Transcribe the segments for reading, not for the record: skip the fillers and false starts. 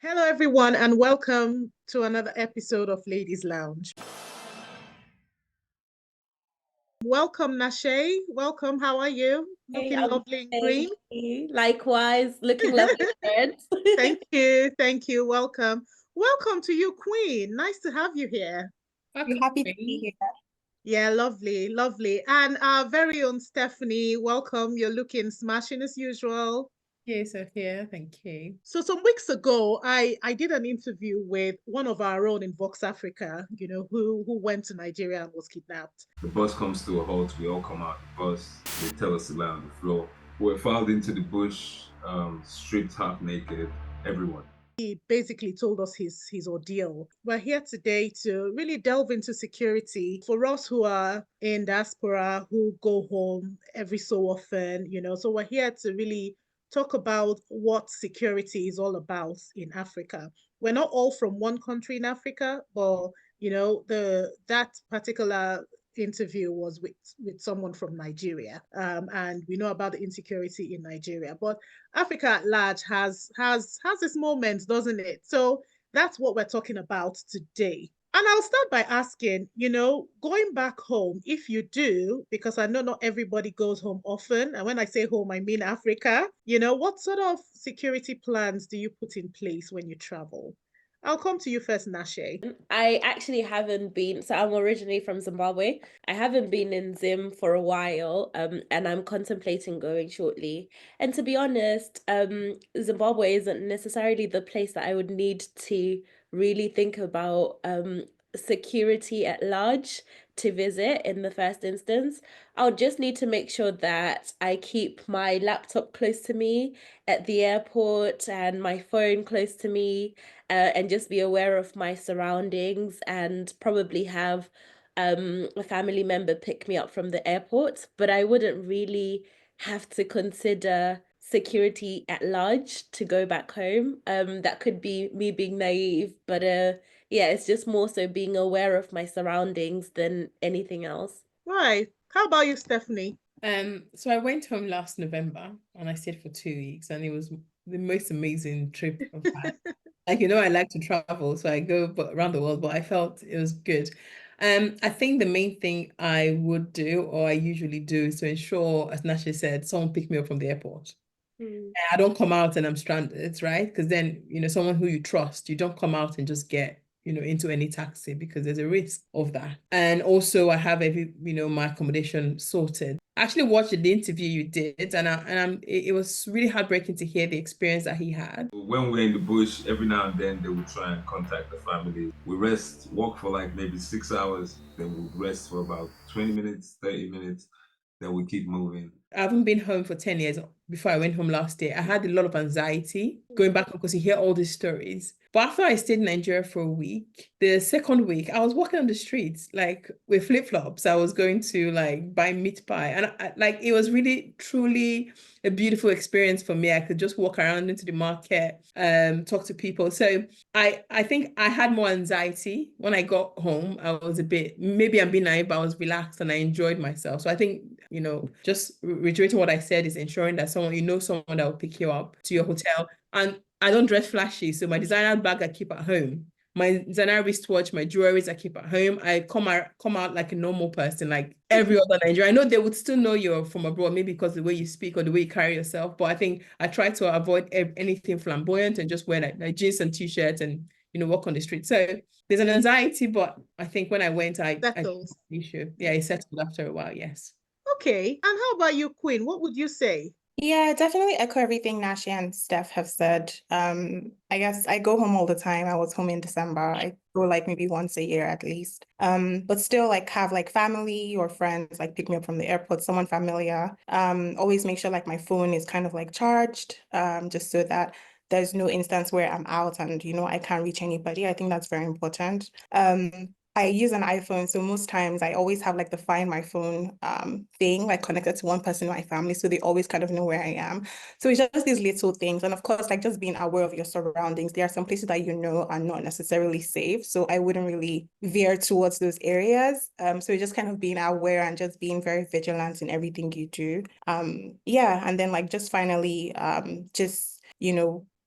Hello, everyone, and welcome to another episode of Ladies Lounge. Welcome, Nashe. Welcome. How are you? Hey, Looking lovely in green. likewise, looking lovely in red. Thank you. Thank you. Welcome. Welcome to you, Queen. Nice to have you here. We're happy to be here. Yeah, lovely, lovely. And our very own Stephanie, welcome. You're looking smashing as usual. Hey, Sophia, thank you. So some weeks ago, I did an interview with one of our own in VoxAfrica, who went to Nigeria and was kidnapped. The bus comes to a halt, we all come out the bus, they tell us to lie on the floor. We're filed into the bush, stripped half naked, everyone. He basically told us his ordeal. We're here today to really delve into security for us who are in diaspora, who go home every so often, So we're here to really talk about what security is all about in Africa. We're not all from one country in Africa, but that particular interview was with someone from Nigeria, and we know about the insecurity in Nigeria. But Africa at large has its moments, doesn't it? So that's what we're talking about today. And I'll start by asking, going back home, if you do, because I know not everybody goes home often. And when I say home, I mean Africa, what sort of security plans do you put in place when you travel? I'll come to you first, Nashe. I actually haven't been, so I'm originally from Zimbabwe. I haven't been in Zim for a while, and I'm contemplating going shortly. And to be honest, Zimbabwe isn't necessarily the place that I would need to really think about security at large to visit in the first instance. I'll just need to make sure that I keep my laptop close to me at the airport and my phone close to me, and just be aware of my surroundings and probably have a family member pick me up from the airport. But I wouldn't really have to consider security at large to go back home. That could be me being naive, but yeah, it's just more so being aware of my surroundings than anything else. Right. How about you, Stephanie? So I went home last November and I stayed for 2 weeks, and it was the most amazing trip I've had. I like to travel, so I go around the world, but I felt it was good. I think the main thing I would do, or I usually do, is to ensure, as Nasha said, someone pick me up from the airport. I don't come out and I'm stranded, right? Because then, someone who you trust, you don't come out and just get, into any taxi, because there's a risk of that. And also I have my accommodation sorted. I actually watched the interview you did, and it was really heartbreaking to hear the experience that he had. When we're in the bush, every now and then they would try and contact the family. We walk for like maybe 6 hours, then we'll rest for about 20 minutes, 30 minutes, then we keep moving. I haven't been home for 10 years. Before I went home last year, I had a lot of anxiety going back because you hear all these stories. But after I stayed in Nigeria for a week, the second week, I was walking on the streets like with flip-flops. I was going to like buy meat pie. And it was really, truly a beautiful experience for me. I could just walk around into the market, talk to people. So I think I had more anxiety when I got home. I was maybe I'm being naive, but I was relaxed and I enjoyed myself. So I think, just reiterating what I said is ensuring that someone that will pick you up to your hotel. And I don't dress flashy, so my designer bag I keep at home. My designer wristwatch, my jewelries I keep at home. I come out like a normal person, like every other Nigerian. I know they would still know you're from abroad, maybe because the way you speak or the way you carry yourself. But I think I try to avoid anything flamboyant and just wear like jeans and t-shirts and walk on the street. So there's an anxiety, but I think when I went, I issue. Yeah, it settled after a while. Yes. Okay. And how about you, Queen? What would you say? Yeah, definitely echo everything Nashi and Steph have said. I guess I go home all the time. I was home in December. I go like maybe once a year at least. But still like have like family or friends like pick me up from the airport, someone familiar. Always make sure like my phone is kind of like charged, just so that there's no instance where I'm out and I can't reach anybody. I think that's very important. I use an iPhone, so most times I always have like the Find My Phone thing like connected to one person in my family, so they always kind of know where I am. So it's just these little things, and of course, like just being aware of your surroundings. There are some places that are not necessarily safe, so I wouldn't really veer towards those areas. So just kind of being aware and just being very vigilant in everything you do. Yeah, and then like just finally, just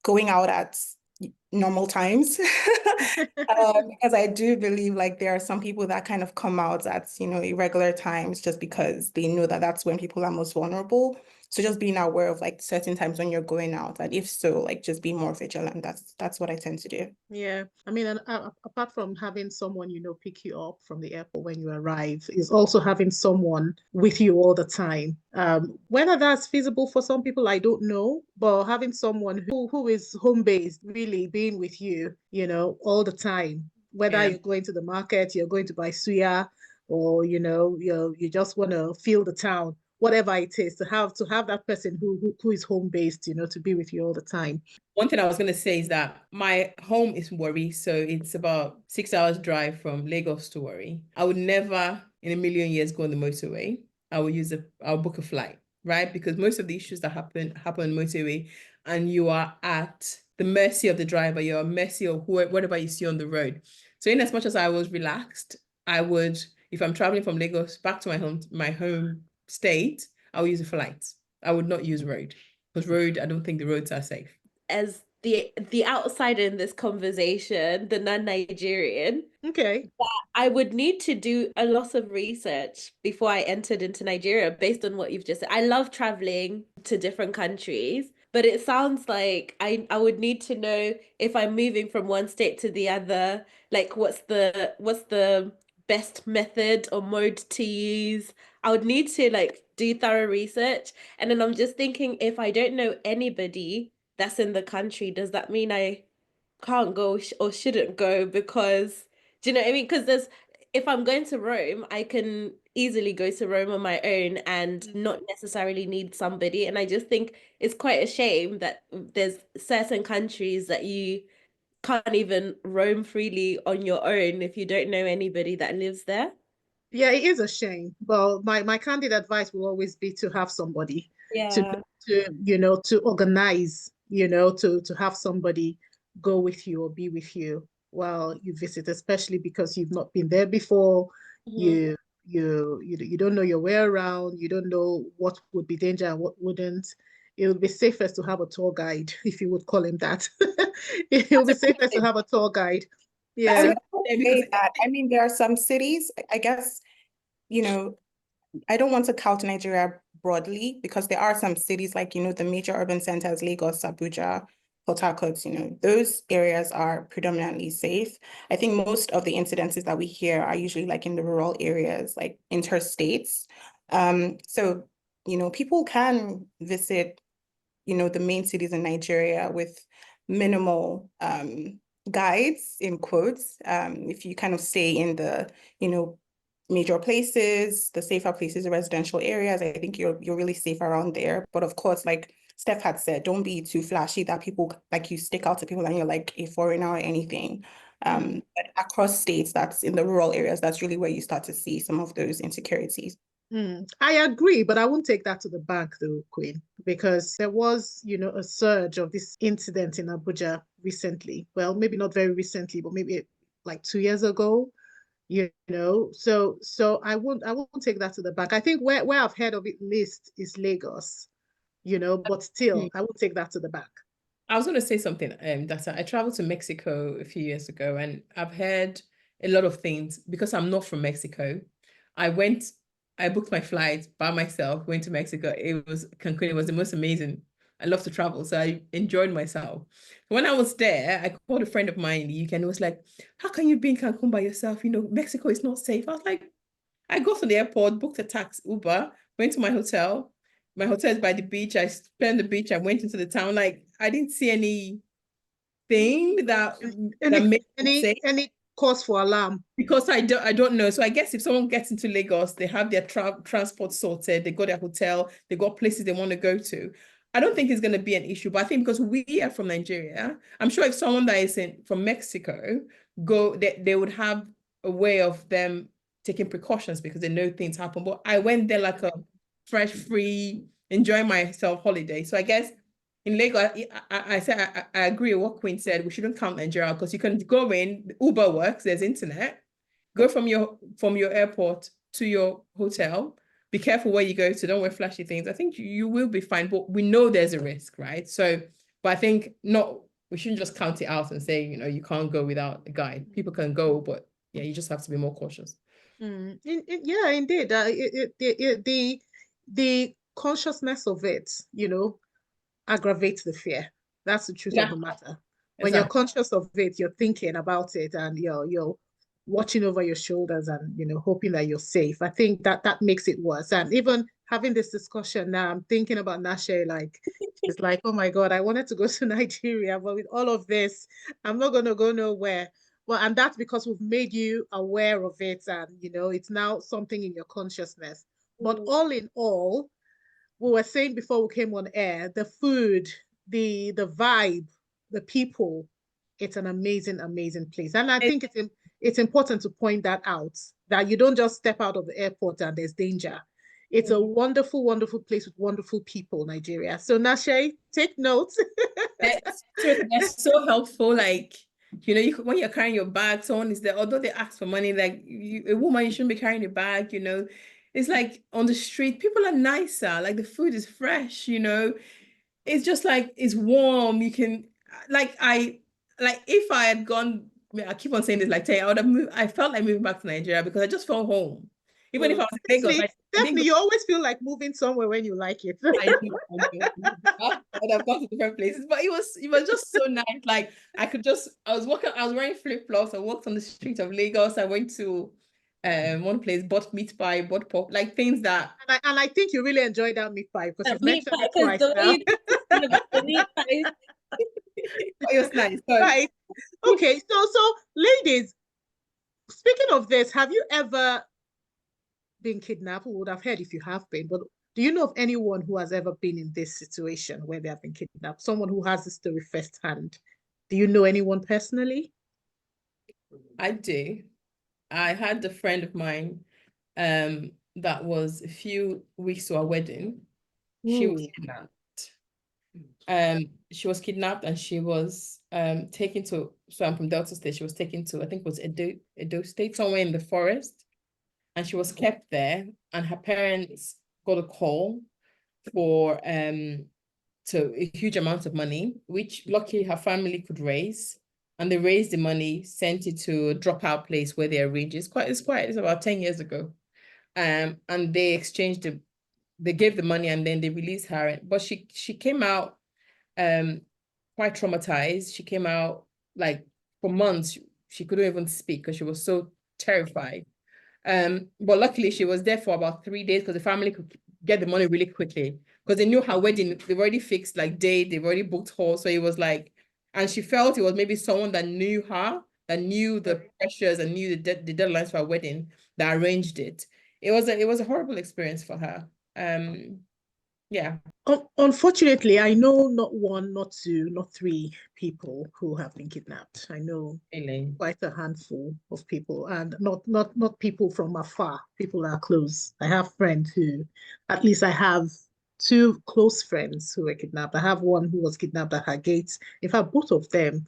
going out at normal times. Because I do believe like there are some people that kind of come out at, irregular times just because they know that that's when people are most vulnerable. So just being aware of like certain times when you're going out, and if so, like just be more vigilant. That's what I tend to do. Yeah, I mean, and apart from having someone, pick you up from the airport when you arrive, is also having someone with you all the time. Whether that's feasible for some people, I don't know, but having someone who is home based, really being with you, all the time, whether Yeah. you're going to the market, you're going to buy suya, or you just want to feel the town, whatever it is, to have that person who is home based, to be with you all the time. One thing I was going to say is that my home is Warri, so it's about 6 hours drive from Lagos to Warri. I would never in a million years go on the motorway. I'll book a flight, right? Because most of the issues that happen on the motorway, and you are at the mercy of the driver, you're at mercy of whatever you see on the road. So in as much as I was relaxed, I would, if I'm traveling from Lagos back to my home state, I will use a flight. I would not use road, because I don't think the roads are safe. As the outsider in this conversation, the non-Nigerian, Okay. I would need to do a lot of research before I entered into Nigeria based on what you've just said. I love traveling to different countries, but it sounds like I would need to know if I'm moving from one state to the other, like what's the best method or mode to use. I would need to like do thorough research. And then I'm just thinking, if I don't know anybody that's in the country, does that mean I can't go or shouldn't go? Because do you know what I mean? Because if I'm going to Rome, I can easily go to Rome on my own and not necessarily need somebody. And I just think it's quite a shame that there's certain countries that you can't even roam freely on your own if you don't know anybody that lives there. Yeah, it is a shame. But my candid advice will always be to have somebody Yeah. to organize, to have somebody go with you or be with you while you visit, especially because you've not been there before. Mhm. You don't know your way around, you don't know what would be danger and what wouldn't. It would be safest to have a tour guide, if you would call him that. It would be safest to have a tour guide. I Yeah. would say that. I mean, there are some cities, I guess, I don't want to count Nigeria broadly because there are some cities like, the major urban centers, Lagos, Abuja, Port Harcourt, those areas are predominantly safe. I think most of the incidences that we hear are usually like in the rural areas, like interstates. So, people can visit, the main cities in Nigeria with minimal guides, in quotes, if you kind of stay in the, major places, the safer places, the residential areas. I think you're really safe around there. But of course, like Steph had said, don't be too flashy that people like you stick out to people and you're like a foreigner or anything. But across states, that's in the rural areas, that's really where you start to see some of those insecurities. I agree, but I won't take that to the bank though, Queen, because there was, a surge of this incident in Abuja recently. Well, maybe not very recently, but maybe like 2 years ago. So I won't take that to the bank. I think where I've heard of it least is Lagos, but still I won't take that to the bank. I was going to say something, that I traveled to Mexico a few years ago, and I've heard a lot of things because I'm not from Mexico. I booked my flight by myself, went to Mexico. It was Cancun. It was the most amazing. I love to travel, so I enjoyed myself. When I was there, I called a friend of mine in the UK and it was like, how can you be in Cancun by yourself? Mexico is not safe. I was like, I got to the airport, booked a taxi, Uber, went to my hotel. My hotel is by the beach. I spent the beach. I went into the town. Like, I didn't see anything that made me safe. Any cause for alarm? Because I don't know. So I guess if someone gets into Lagos, they have their transport sorted, they got their hotel, they got places they want to go to. I don't think it's going to be an issue, but I think because we are from Nigeria, I'm sure if someone that is from Mexico they would have a way of them taking precautions because they know things happen. But I went there like a fresh, free, enjoying myself holiday. So I guess in Lagos, I agree with what Queen said. We shouldn't count Nigeria because you can go in, Uber works, there's internet. Go from your airport to your hotel. Be careful where you go to. Don't wear flashy things. I think you will be fine, but we know there's a risk, right? So, but I think not we shouldn't just count it out and say, you know, you can't go without a guide. People can go, but yeah, you just have to be more cautious. Yeah, indeed. The consciousness of it, you know, aggravates the fear. That's the truth of the matter. When you're conscious of it, you're thinking about it, and you're watching over your shoulders, and you know, hoping that you're safe. I think that makes it worse. And even having this discussion now, I'm thinking about Nashe. Like, it's like, oh my God, I wanted to go to Nigeria, but with all of this, I'm not gonna go nowhere. Well, and that's because we've made you aware of it, and you know, it's now something in your consciousness. But all in all, we were saying before we came on air, the food, the vibe, the people, it's an amazing, amazing place. And I think it's important to point that out, that you don't just step out of the airport and there's danger. It's a wonderful, wonderful place with wonderful people, Nigeria. So Nashe, take notes. They're so helpful. Like, you know, when you're carrying your bag, someone is there, although they ask for money, like a woman, you shouldn't be carrying a bag, you know. It's like on the street, people are nicer, like the food is fresh, you know. It's just like, it's warm. You can, like, if I had gone, I keep on saying this, like, I would have moved, I felt like moving back to Nigeria because I just felt home. Even if I was in Lagos, Definitely, you always feel like moving somewhere when you like it. I would have gone to different places, but it was just so nice. Like, I was wearing flip-flops. I walked on the street of Lagos. I went to one place, bought meat pie, bought pork, like things that. And I think you really enjoyed that meat pie because you've mentioned it Because twice the now. way you about the meat pie. It was nice. Right. Okay. So ladies, speaking of this, have you ever been kidnapped? We would have heard if you have been, but do you know of anyone who has ever been in this situation where they have been kidnapped? Someone who has the story firsthand. Do you know anyone personally? I do. I had a friend of mine that was a few weeks to our wedding. She was kidnapped. She was kidnapped and she was taken to, so I'm from Delta State, she was taken to, I think it was Edo State, somewhere in the forest. And she was kept there, and her parents got a call for to a huge amount of money, which luckily her family could raise. And they raised the money, sent it to a dropout place where they arranged. It's about 10 years ago. And they exchanged they gave the money and then they released her. But she came out quite traumatized. She came out like for months, she couldn't even speak because she was so terrified. But luckily she was there for about 3 days because the family could get the money really quickly because they knew her wedding, they've already fixed like date, they've already booked hall. So it was like, and she felt it was maybe someone that knew her, that knew the pressures and knew the deadlines for her wedding, that arranged it. It was a horrible experience for her. Yeah. Unfortunately, I know not one, not two, not three people who have been kidnapped. I know quite a handful of people, and not people from afar, people that are close. I have friends who, at least I have two close friends who were kidnapped. I have one who was kidnapped at her gates. In fact, both of them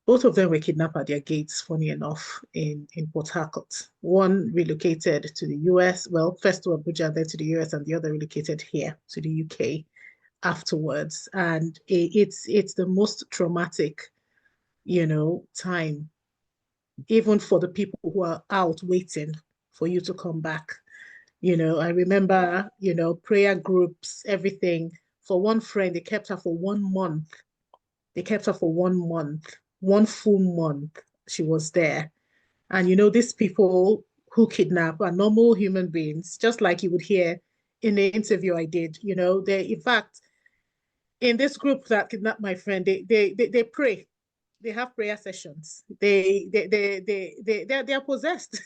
were kidnapped at their gates, funny enough, in Port Harcourt. One relocated to the US, well, first to Abuja, then to the US, and the other relocated here to the UK afterwards. And it's the most traumatic, time, even for the people who are out waiting for you to come back. I remember, prayer groups, everything. For one friend, they kept her for 1 month. They kept her for 1 month. 1 full month she was there. And these people who kidnap are normal human beings, just like you would hear in the interview I did. They, in fact, in this group that kidnapped my friend, they pray. They have prayer sessions. They are possessed.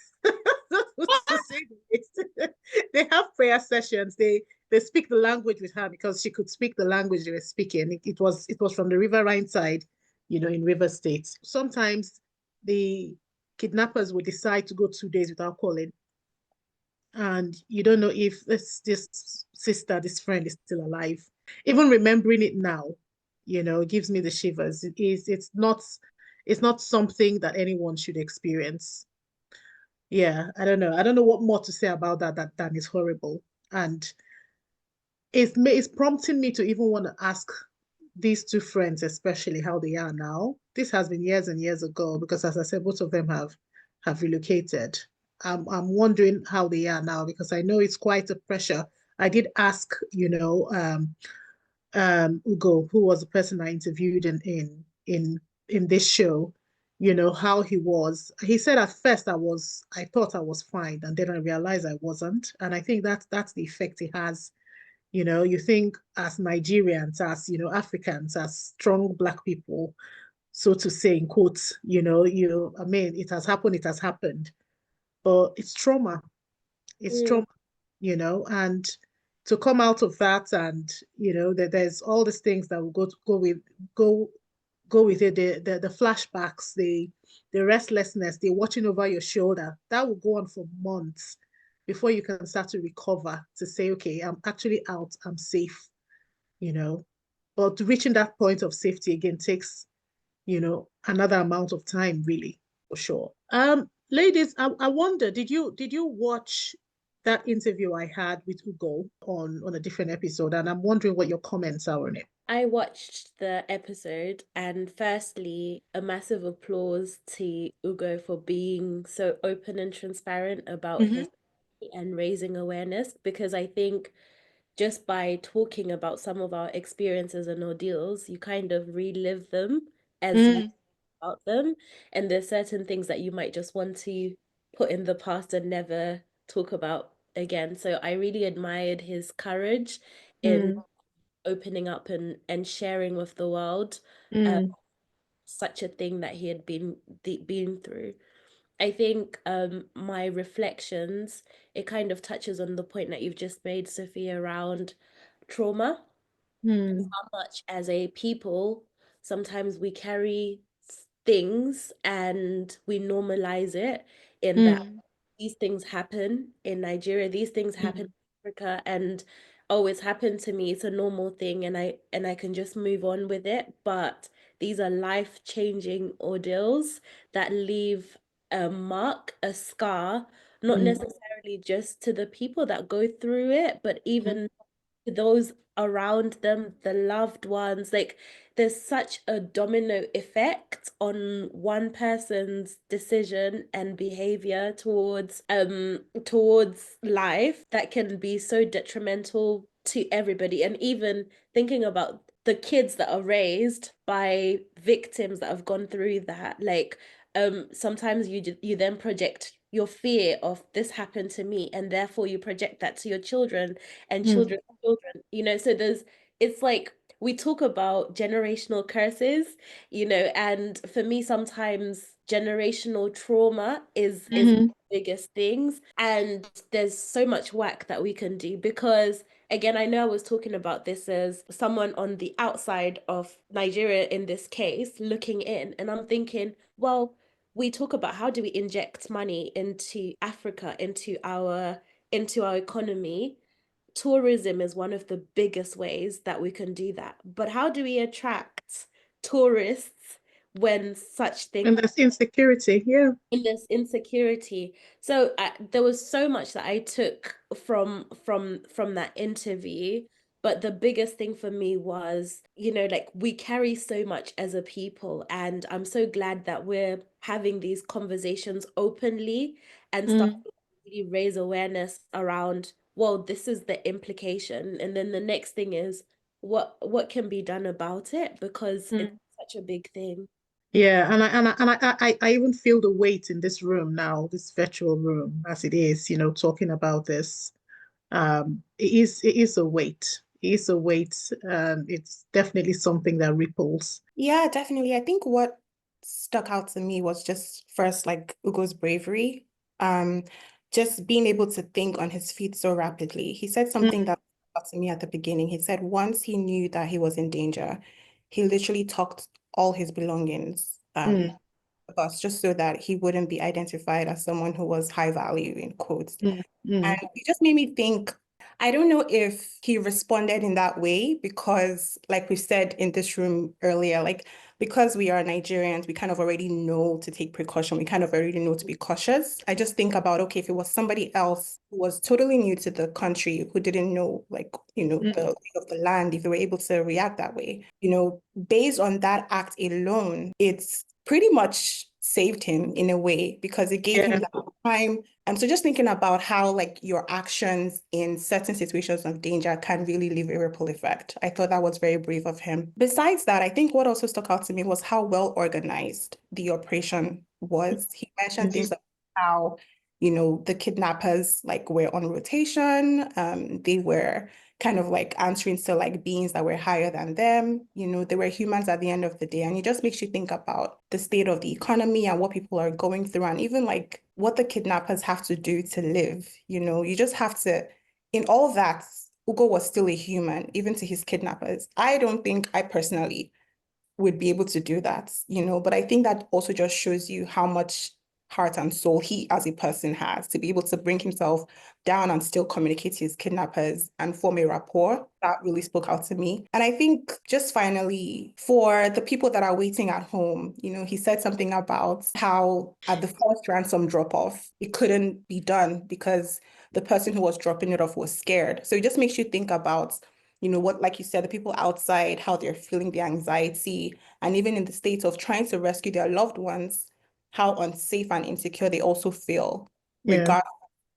They have prayer sessions. They speak the language with her because she could speak the language they were speaking. It was from the riverine side, in River State. Sometimes the kidnappers would decide to go 2 days without calling. And you don't know if this sister, this friend is still alive. Even remembering it now, it gives me the shivers. It's not something that anyone should experience. Yeah, I don't know. I don't know what more to say about that than is horrible. And it's prompting me to even want to ask these two friends, especially how they are now. This has been years and years ago because, as I said, both of them have relocated. I'm wondering how they are now because I know it's quite a pressure. I did ask, Ugo, who was the person I interviewed in this show, how he was. He said at first I thought I was fine, and then I realized I wasn't. And I think that's the effect it has. You think as Nigerians, as Africans, as strong Black people, so to say, in quotes, I mean, it has happened, but it's trauma. It's Mm, trauma, and to come out of that, and that there's all these things that will go with it, the flashbacks, the restlessness, the watching over your shoulder, that will go on for months before you can start to recover, to say, okay, I'm actually out, I'm safe, you know. But reaching that point of safety again takes, another amount of time, really, for sure. Ladies, I wonder, did you watch that interview I had with Ugo on a different episode? And I'm wondering what your comments are on it. I watched the episode, and firstly, a massive applause to Ugo for being so open and transparent about Mm-hmm. his and raising awareness, because I think just by talking about some of our experiences and ordeals, you kind of relive them as you Mm, about them. And there's certain things that you might just want to put in the past and never talk about again. So I really admired his courage in mm, opening up and sharing with the world mm, such a thing that he had been through. I think my reflections, it kind of touches on the point that you've just made, Sophia, around trauma. mm, How much as a people, sometimes we carry things and we normalize it, in that mm, these things happen in Nigeria, these things happen mm, in Africa, and oh, it's happened to me. It's a normal thing, and I can just move on with it. But these are life-changing ordeals that leave a mark, a scar, not mm, necessarily just to the people that go through it, but mm, even to those around them, the loved ones. Like, there's such a domino effect on one person's decision and behavior towards life that can be so detrimental to everybody. And even thinking about the kids that are raised by victims that have gone through that, like, sometimes you then project your fear of this happened to me, and therefore you project that to your children and mm, children's children, so it's like we talk about generational curses, and for me, sometimes generational trauma is mm, the biggest things, and there's so much work that we can do, because again, I know I was talking about this as someone on the outside of Nigeria in this case, looking in, and I'm thinking, well, we talk about how do we inject money into Africa, into our economy. Tourism is one of the biggest ways that we can do that. But how do we attract tourists when such things, and there's insecurity. Yeah. in this insecurity? So there was so much that I took from that interview, but the biggest thing for me was, like, we carry so much as a people, and I'm so glad that we're having these conversations openly and starting Mm, to really raise awareness around, well, this is the implication, and then the next thing is what can be done about it, because it's mm. such a big thing. Yeah, and I even feel the weight in this room now, this virtual room, as it is, talking about this. It is a weight. It is a weight. It's definitely something that ripples. Yeah, definitely. I think what stuck out to me was just first like Ugo's bravery. Um, just being able to think on his feet so rapidly. He said something Mm, that stuck to me at the beginning. He said once he knew that he was in danger, he literally tucked all his belongings mm, with us just so that he wouldn't be identified as someone who was high value in quotes. mm, And mm, it just made me think, I don't know if he responded in that way because, like we said in this room earlier, like because we are Nigerians, we kind of already know to take precaution. We kind of already know to be cautious. I just think about, okay, if it was somebody else who was totally new to the country, who didn't know, like, the lay of the land, if they were able to react that way, based on that act alone, it's pretty much saved him in a way because it gave him that time. So just thinking about how like your actions in certain situations of danger can really leave a ripple effect. I thought that was very brave of him. Besides that, I think what also stuck out to me was how well organized the operation was. He mentioned things like how, the kidnappers like were on rotation. They were kind of like answering to like beings that were higher than them. They were humans at the end of the day. And it just makes you think about the state of the economy and what people are going through and even like what the kidnappers have to do to live. You just have to, in all that, Ugo was still a human, even to his kidnappers. I don't think I personally would be able to do that, but I think that also just shows you how much heart and soul he as a person has to be able to bring himself down and still communicate to his kidnappers and form a rapport. That really spoke out to me. And I think just finally, for the people that are waiting at home, he said something about how at the first ransom drop-off, it couldn't be done because the person who was dropping it off was scared. So it just makes you think about what, like you said, the people outside, how they're feeling the anxiety, and even in the state of trying to rescue their loved ones, how unsafe and insecure they also feel, regardless,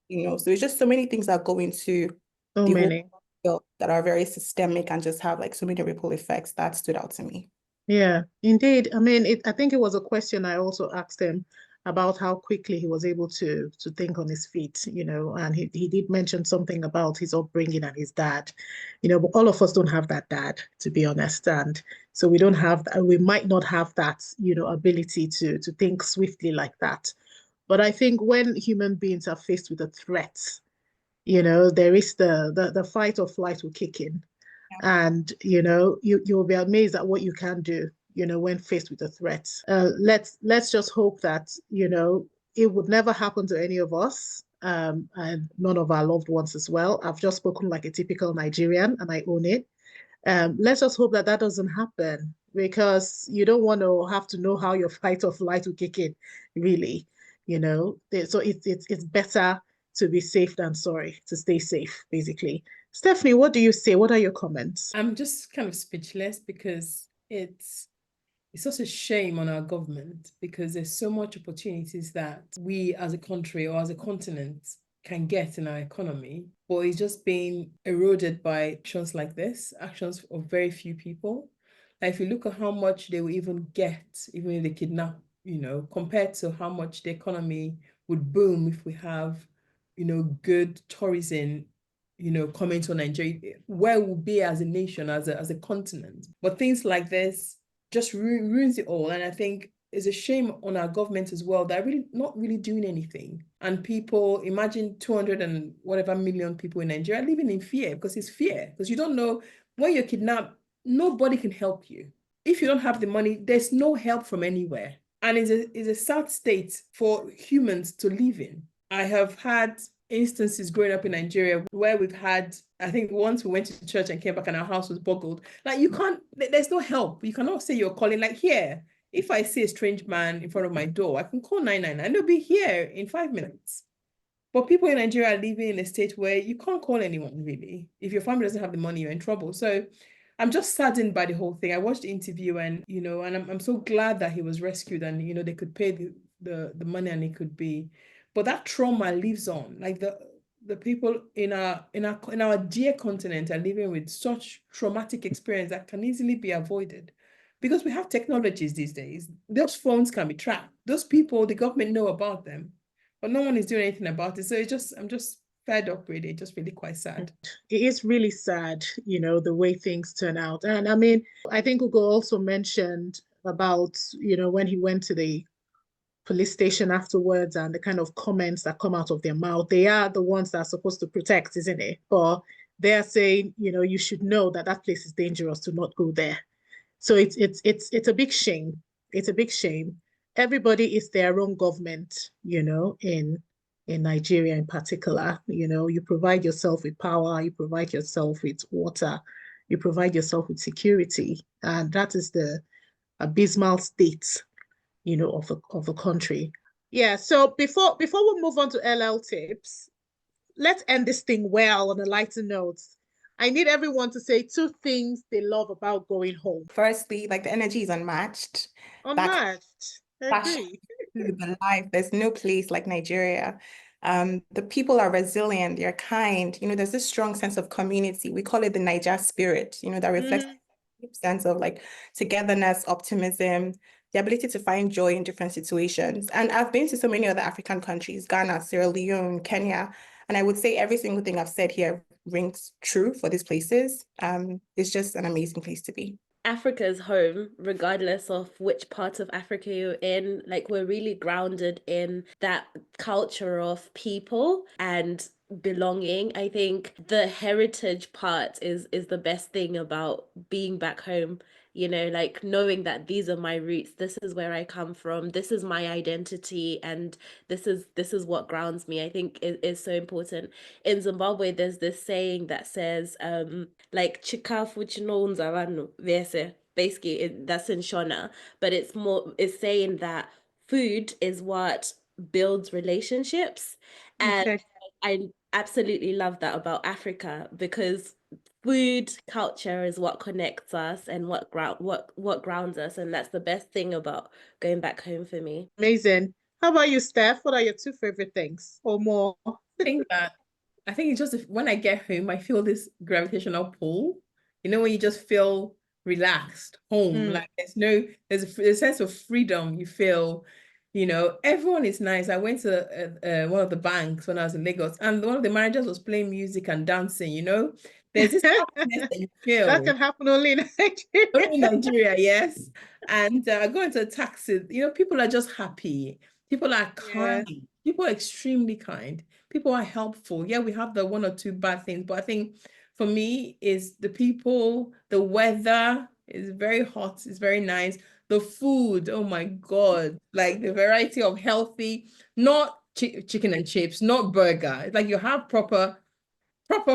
so it's just so many things that go into So the many. whole field that are very systemic and just have like so many ripple effects that stood out to me. Yeah, indeed. I mean, I think it was a question I also asked him about how quickly he was able to think on his feet, and he did mention something about his upbringing and his dad, but all of us don't have that dad, to be honest. And so we don't have, we might not have that, ability to think swiftly like that. But I think when human beings are faced with a threat, there is the fight or flight will kick in. And you'll be amazed at what you can do when faced with a threat. Let's just hope that it would never happen to any of us, and none of our loved ones as well. I've just spoken like a typical Nigerian and I own it. Let's just hope that doesn't happen, because you don't want to have to know how your fight or flight will kick in, really. So it's better to be safe than sorry, to stay safe, basically. Stephanie, what do you say? What are your comments? I'm just kind of speechless because it's such a shame on our government, because there's so much opportunities that we as a country or as a continent can get in our economy, but it's just being eroded by actions like this, actions of very few people. Like if you look at how much they will even get, even if they kidnap, compared to how much the economy would boom if we have, good tourism, coming to Nigeria, where we'll be as a nation, as a continent. But things like this just ruins it all. And I think it's a shame on our government as well. They're really not really doing anything. And people, imagine 200 and whatever million people in Nigeria living in fear, because it's fear. Because you don't know, when you're kidnapped, nobody can help you. If you don't have the money, there's no help from anywhere. And it's a sad state for humans to live in. I have had instances growing up in Nigeria where we've had, I think once we went to church and came back and our house was boggled. Like there's no help. You cannot say you're calling, like here, if I see a strange man in front of my door, I can call 999 and they'll be here in 5 minutes. But people in Nigeria are living in a state where you can't call anyone really. If your family doesn't have the money, you're in trouble. So I'm just saddened by the whole thing. I watched the interview and, and I'm so glad that he was rescued and, they could pay the money and it could be. But that trauma lives on. Like the people in our dear continent are living with such traumatic experience that can easily be avoided, because we have technologies these days. Those phones can be tracked. Those people, the government know about them, but no one is doing anything about it. So I'm just fed up with it. Just really quite sad. It is really sad, the way things turn out. And I mean, I think Ugo also mentioned about, when he went to the police station afterwards and the kind of comments that come out of their mouth. They are the ones that are supposed to protect, isn't it? But they're saying, you should know that place is dangerous, to not go there. So it's a big shame. It's a big shame. Everybody is their own government, in in Nigeria in particular. You know, you provide yourself with power, you provide yourself with water, you provide yourself with security. And that is the abysmal state, you know, of the country. Yeah, so before we move on to LL tips, let's end this thing well on a lighter note. I need everyone to say 2 things they love about going home. Firstly, like the energy is unmatched. Unmatched. I agree. The life. There's no place like Nigeria. The people are resilient, they're kind. You know, there's this strong sense of community. We call it the Niger spirit, you know, that reflects a sense of like togetherness, optimism, the ability to find joy in different situations. And I've been to so many other African countries, Ghana, Sierra Leone, Kenya, and I would say every single thing I've said here rings true for these places. It's just an amazing place to be. Africa's home, regardless of which part of Africa you're in. Like, we're really grounded in that culture of people and belonging. I think the heritage part is the best thing about being back home. You know, like knowing that these are my roots, this is where I come from, this is my identity, and this is what grounds me. I think it is so important. In Zimbabwe, there's this saying that says, like chikafu chinonza vanhu vese. Basically, that's in Shona, but it's saying that food is what builds relationships, and Okay. I absolutely love that about Africa, because food culture is what connects us and what grounds us, and that's the best thing about going back home for me. Amazing. How about you, Steph? What are your 2 favorite things or more? I think it's just when I get home, I feel this gravitational pull. You know, when you just feel relaxed home, like there's a sense of freedom you feel. You know, everyone is nice. I went to one of the banks when I was in Lagos, and one of the managers was playing music and dancing. You know, there's this happiness that you feel. That can happen only in Nigeria. Only in Nigeria, yes. And I go into a taxi, you know, people are just happy. People are kind. People are extremely kind. People are helpful. Yeah, we have the 1 or 2 bad things, but I think for me is the people, the weather is very hot, it's very nice. The food, oh my God, like the variety of healthy, not chicken and chips, not burger. It's like you have proper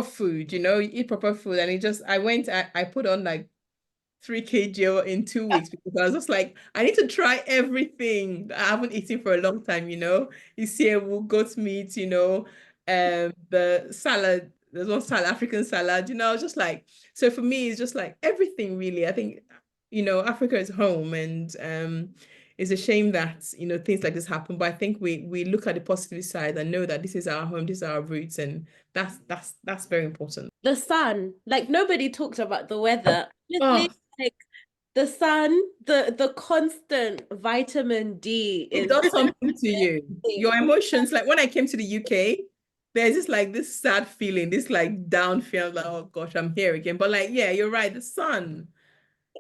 food, you know, you eat proper food. And I put on like 3 kg in 2 weeks because I was just like, I need to try everything that I haven't eaten for a long time, you know. You see, goat meat, you know, the salad, there's one salad, African salad, you know, just like, so for me, it's just like everything really. I think, you know, Africa is home, and it's a shame that, you know, things like this happen, but I think we look at the positive side and know that this is our home, these are our roots, and that's very important. The sun, like nobody talked about the weather. Honestly, Oh, like the sun, the constant vitamin D it is does something to you. Your emotions, like when I came to the UK, there's just like this sad feeling, this like down feel, like, oh gosh, I'm here again. But like, yeah, you're right. The sun,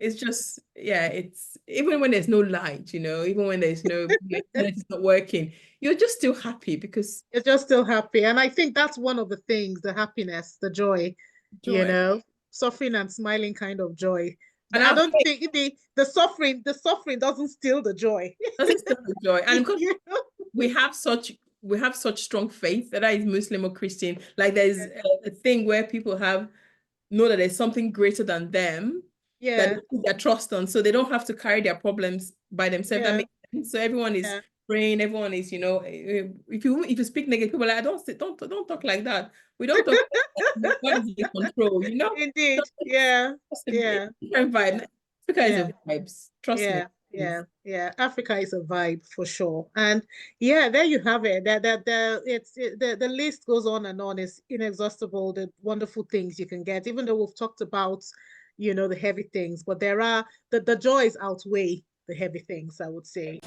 it's just, yeah, it's even when there's no light, you know, even when there's no, like, it's not working, you're just still happy because You're just still happy. And I think that's one of the things, the happiness, the joy, you joy. know, suffering and smiling kind of joy. And I don't think the suffering doesn't steal the joy. doesn't still the joy. And because You know? we have such strong faith, that is Muslim or Christian, like there's a thing where people know that there's something greater than them that Yeah, they put their trust on, so they don't have to carry their problems by themselves. That yeah, makes sense. So everyone is yeah. praying, everyone is, you know, if you speak negative, people are like, don't talk like that. We don't talk like that. God is in control, you know. Indeed. So Yeah, it's a yeah, different vibe. Africa is yeah. a vibes. Trust me. Yeah. Africa is a vibe for sure. And yeah, there you have it. The list goes on and on. It's inexhaustible, the wonderful things you can get, even though we've talked about, you know, the heavy things, but there are the joys outweigh the heavy things, I would say.